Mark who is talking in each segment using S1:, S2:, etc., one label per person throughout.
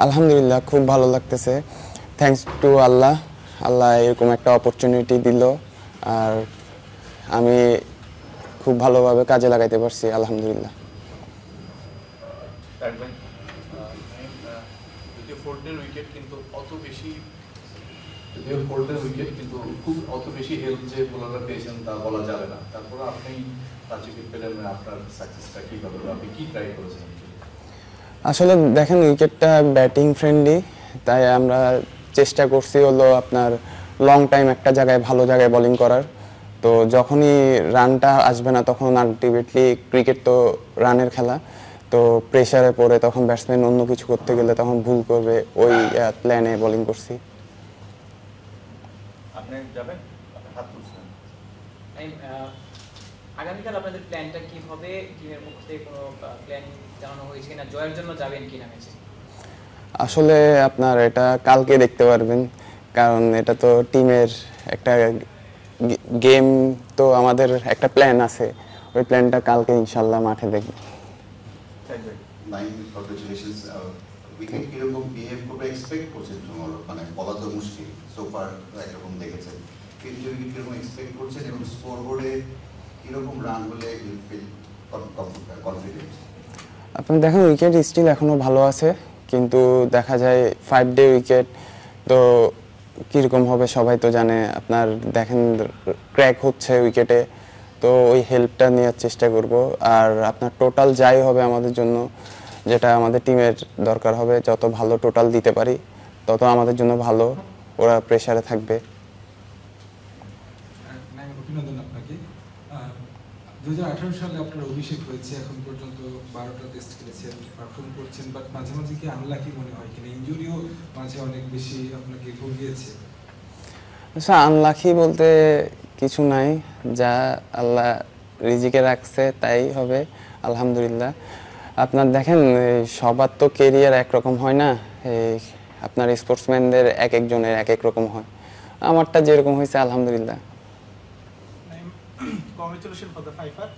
S1: আলহামদুলিল্লাহ খুব ভালো লাগতেছে। থ্যাঙ্কস টু আল্লাহ। আল্লাহ এরকম একটা অপরচুনিটি দিল, আর আমি খুব ভালোভাবে কাজে লাগাইতে পারছি আলহামদুলিল্লাহ।
S2: যদিও ফোর্ডের উইকেট কিন্তু খুব অত বেশি হেল্প যে বোলাররা পেয়েছেন তা বলা যাবে না। তারপরে আপনি 5 উইকেট পেলেন, আপনার সাকসেসটা কীভাবে, আপনি কী ট্রাই করেছেন?
S1: আসলে দেখেন উইকেটটা ব্যাটিং ফ্রেন্ডলি, তাই আমরা চেষ্টা করছি হলো আপনার লং টাইম একটা জায়গায় ভালো জায়গায় বোলিং করার। তো যখনই রানটা আসবে না তখন আলটিমেটলি ক্রিকেট তো রানের খেলা, তো প্রেসারে পড়ে তখন ব্যাটসম্যান অন্য কিছু করতে গেলে তখন ভুল করবে, ওই প্ল্যানে বোলিং করছি।
S2: আপনি যাবেন, হাত তুলছেন।
S3: আগামীকাল আপনাদের প্ল্যানটা কি হবে? টিমের পক্ষ থেকে কোনো প্ল্যান জানানো হয়েছে কিনা? জয়ের জন্য যাবেন কিনা ম্যাচে?
S1: আসলে আপনার এটা কালকে দেখতে পারবেন, কারণ এটা তো টিমের একটা গেম, তো আমাদের একটা প্ল্যান আছে, ওই প্ল্যানটা কালকে ইনশাল্লাহ মাঠে দেখব।
S4: কংগ্রেচুলেশনস। উইকেট কিরকম বিহেভ করবে এক্সপেক্ট করছেন টুমরো? মানে বলা তো মুশকিল, সোফার একরকম দেখেছেন, কিন্তু উইকেট কিরকম এক্সপেক্ট করছেন এবং স্কোর বোর্ডে কিরকম রান হলে ইউ ফিল কনফিডেন্ট?
S1: আপনি দেখেন উইকেট স্টিল এখনও ভালো আছে, কিন্তু দেখা যায় 5 ডে উইকেট, তো কীরকম হবে সবাই তো জানে। আপনার দেখেন ক্র্যাক হচ্ছে উইকেটে, তো ওই হেল্পটা নেওয়ার চেষ্টা করব। আর আপনার টোটাল যাই হবে আমাদের জন্য, যেটা আমাদের টিমের দরকার হবে, যত ভালো টোটাল দিতে পারি তত আমাদের জন্য ভালো, ওরা প্রেসারে থাকবে।
S5: অভিনন্দন আপনাকে। 2018 সালে আপনার অভিষেক হয়েছে, এখন পর্যন্ত 12টা টেস্ট খেলেছেন, পারফর্ম করছেন, বাট মাঝে মাঝে কি আনলাকি মনে হয় কিনা? ইনজুরিও মাঝে অনেক বেশি আপনাকে ভুগিয়েছে।
S1: আচ্ছা, আনলাকি বলতে কিছু নাই, যা আল্লাহ রিজিকে রাখছে তাই হবে আলহামদুলিল্লাহ। আপনার দেখেন সবার তো কেরিয়ার একরকম হয় না, আপনার স্পোর্টসম্যানদের এক একজনের এক এক রকম হয়, আমারটা যেরকম হয়েছে আলহামদুলিল্লাহ।
S6: Congratulation for the Pfeiffer.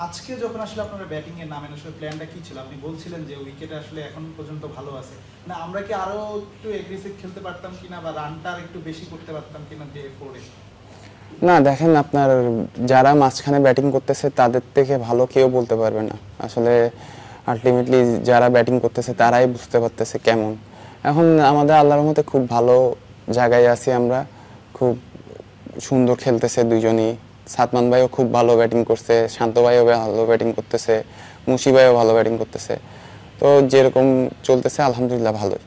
S6: আজকে যখন আসলে আপনারা ব্যাটিং এ নামেন, আসলে প্ল্যানটা কি ছিল? আপনি বলছিলেন যে উইকেটে আসলে এখন পর্যন্ত ভালো আছে, না আমরা কি আরো একটু এগ্রেসিভ খেলতে পারতাম কিনা, বা রানটা একটু বেশি করতে পারতাম কিনা ডে 4 এ?
S1: না দেখেন, আপনার যারা মাঝখানে ব্যাটিং করতেছে তাদের থেকে ভালো কেউ বলতে পারবে না। আসলে আলটিমেটলি যারা ব্যাটিং করতেছে তারাই বুঝতে পারতেছে কেমন। এখন আমাদের আল্লাহর রহমতে খুব ভালো জায়গায় আছি আমরা, খুব সুন্দর খেলতেছে দুইজনই। সাতমান ভাইও খুব ভালো ব্যাটিং করছে, শান্ত ভাইও ভালো ব্যাটিং করতেছে, মুশি ভাইও ভালো ব্যাটিং করতেছে, তো যেরকম চলতেছে আলহামদুলিল্লাহ ভালোই।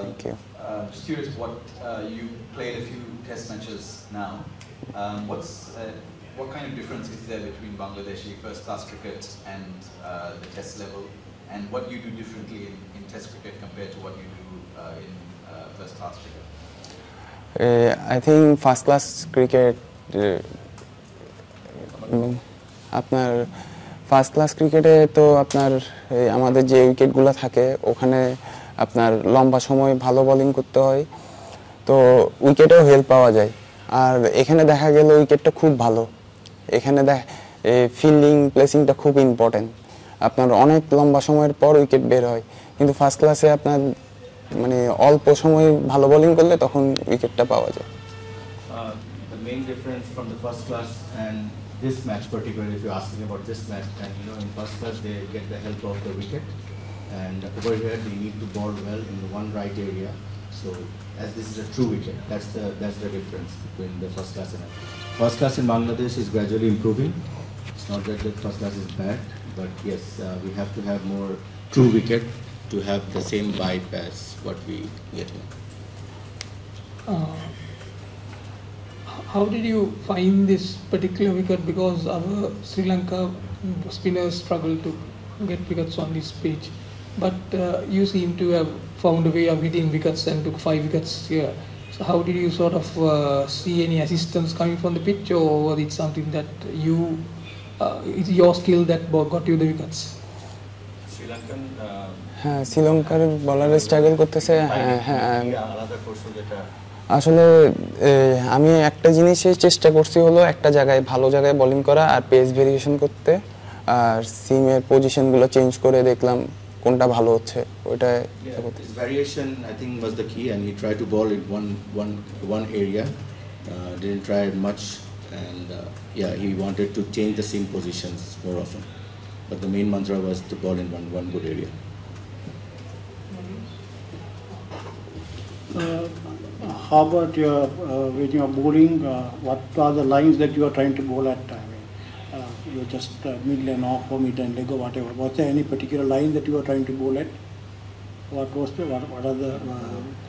S7: Thank you. Just curious, you played a few test matches now. What kind of difference is there between Bangladeshi first-class cricket and the test level, and what you do differently in test cricket compared to what you do in first-class cricket?
S1: I think first-class cricket, আপনার first class ক্রিকেটে তো আপনার আমাদের যে উইকেটগুলো থাকে ওখানে আপনার লম্বা সময় ভালো বোলিং করতে হয়, তো উইকেটেও হেল্প পাওয়া যায়। আর এখানে দেখা গেল উইকেটটা খুব ভালো, এখানে ফিল্ডিং প্লেসিংটা খুব ইম্পর্টেন্ট, আপনার অনেক লম্বা সময়ের পর উইকেট বের হয়। কিন্তু ফার্স্ট ক্লাসে আপনার মানে অল্প সময় ভালো বোলিং করলে তখন উইকেটটা পাওয়া যায়।
S2: The main difference from the first class and this match particularly, if you're asking about this match, and in first class they get the help of the wicket, and over here they need to bowl well in the one right area. So as this is a true wicket, that's the difference between the first class and first class in Bangladesh is gradually improving. It's not that the first class is bad, but yes, we have to have more true wicket to have the same vibe as what we get here.
S8: How did you find this particular wicket? Because our Sri Lanka spinners struggle to get wickets on this pitch, but you seem to have found a way of hitting wickets and took 5 wickets here. So how did you sort of see any assistance coming from the pitch, or was it something that it's your skill that got you the wickets?
S2: Sri Lankan
S1: হ্যাঁ, শ্রীলঙ্কার বলার struggle করতেছে। আসলে আমি একটা জিনিসের চেষ্টা করছি হলো একটা জায়গায় ভালো জায়গায় বোলিং করা আর পেস ভেরিয়েশন করতে। আর সিমের পজিশনগুলো চেঞ্জ করে দেখলাম কোনটা ভালো হচ্ছে ওইটা
S2: Yeah, his variation I think was the key, and he tried to ball in one area, didn't try much, and yeah, he wanted to change the seam positions more often. But the main mantra was to ball in one good area.
S9: How about your when you are bowling? What are the lines that you are trying to bowl at? I mean, you're just middle and off or mid and leg or whatever. Was there any particular line that you are trying to bowl at? What are the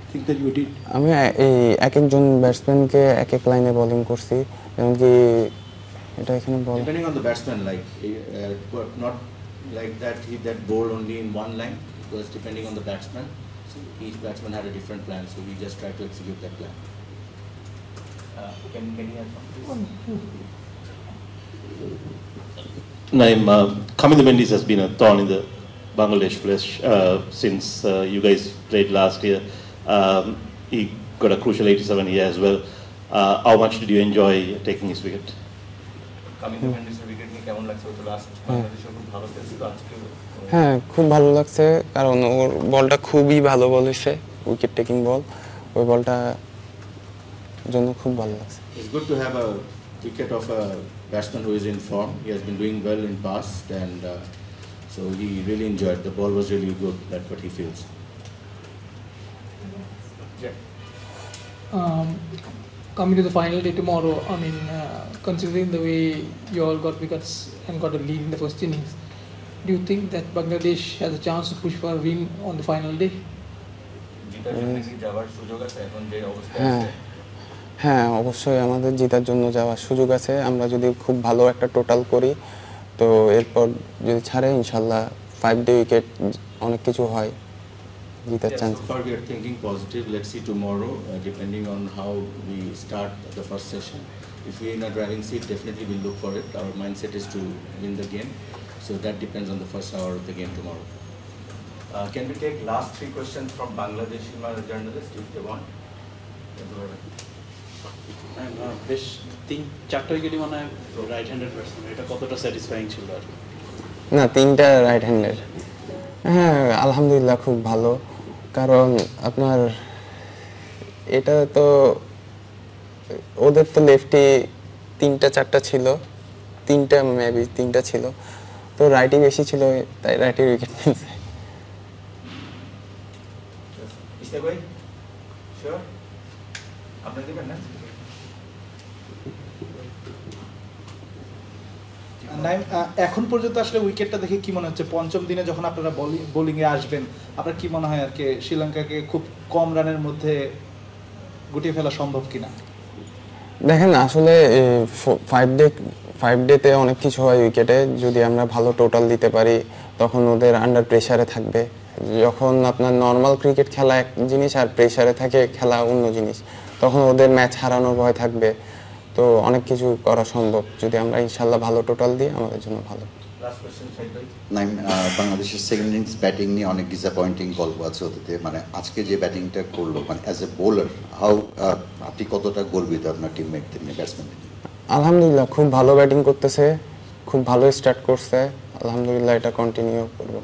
S9: things that you did?
S1: আমি এই এক একজন ব্যাটসম্যানকে এক এক লাইনে bowling করছি, যেমন কি এটা এখানে বল
S2: Depending on the batsman, like not like that bowled only in one line. It was depending on the batsman. So each batsman had a different plan, so we just tried to execute that plan. Can you add something?
S10: Naim, Kamil Mendes has been a thorn in the Bangladesh flesh since you guys played last year. He got a crucial 87 here as well. How much did you enjoy taking his wicket?
S2: Kamil Mendes's wicket নিয়ে কেমন লাগছে? ওটা last বাংলাদেশের খুব ভালো খেলছিল আজকে।
S1: হ্যাঁ খুব ভালো লাগছে, কারণ ওর বলটা খুবই ভালো বল হয়েছে, উইকেট টেকিং বল, ওই বলটা জন্য খুব ভালো লাগছে।
S2: It's good to have a wicket of a batsman who is in form. He has been doing well in past, and so he really enjoyed. The ball was really good. That's what he feels.
S8: Coming to the final day tomorrow, I mean, considering the way you all got wickets and got a lead in the first innings, do you think that Bangladesh has a chance to push for a win on the final day?
S1: হ্যাঁ হ্যাঁ অবশ্যই আমাদের জেতার জন্য যাওয়ার সুযোগ আছে। আমরা যদি খুব ভালো একটা টোটাল করি, তো এরপর যদি ছাড়ে ইনশাল্লাহ 5 ডে উইকেট অনেক কিছু হয়, জেতার chance.
S2: So far we are thinking positive. Let's see tomorrow, depending on how we start the first session. If we are in a driving seat, definitely we'll look for it. Our mindset is to win the game, so that depends on the first hour of the game tomorrow. Can we take last 3 questions from Bangladeshi journalists if they want?
S11: বেশ 3-4টা উইকেটই মনে হয় right handed batsman, এটা কতটা satisfying ছিল আর
S1: না 3টা right হ্যান্ডের। হ্যাঁ আলহামদুলিল্লাহ খুব ভালো, কারণ আপনার এটা তো ওদের তো লেফটি 3টা-4টা ছিল, 3টা মেবি 3টা ছিল, তো রাইটই বেশি ছিল, তাই রাইটের উইকেট নিয়েছে।
S2: Ishaq bhai, sure? আপনি দিবেন না?
S6: নাইম, এখন পর্যন্ত আসলে উইকেটটা দেখে কি মনে হচ্ছে, পঞ্চম দিনে যখন আপনারা বোলিংয়ে আসবেন, আপনার কি মনে হয় আর কি শ্রীলঙ্কাকে খুব কম রানের মধ্যে গুটিয়ে ফেলা সম্ভব কিনা?
S1: দেখেন আসলে 5 ডেতে অনেক কিছু হয় উইকেটে, যদি আমরা ভালো টোটাল দিতে পারি তখন ওদের আন্ডার প্রেসারে থাকবে। যখন আপনার নর্মাল ক্রিকেট খেলা এক জিনিস আর প্রেসারে থাকে খেলা অন্য জিনিস, তখন ওদের ম্যাচ হারানোর ভয় থাকবে, তো অনেক কিছু করা সম্ভব যদি আমরা ইনশাল্লাহ ভালো টোটাল দিই, আমাদের জন্য ভালো।
S4: নাইম, বাংলাদেশের সেকেন্ড ইনিংস ব্যাটিং নিয়ে অনেক ডিসঅ্যাপয়েন্টিং গল্প আছে ওতে, মানে আজকে যে ব্যাটিংটা করলো, মানে অ্যাজ এ বোলার আপনি কতটা গর্বিত আপনার টিমমেটদের নিয়ে, ব্যাটসম্যানদের নিয়ে?
S1: আলহামদুলিল্লাহ খুব ভালো ব্যাটিং করতেছে, খুব ভালো স্টার্ট করছে, আলহামদুলিল্লাহ এটা কন্টিনিউ করবো।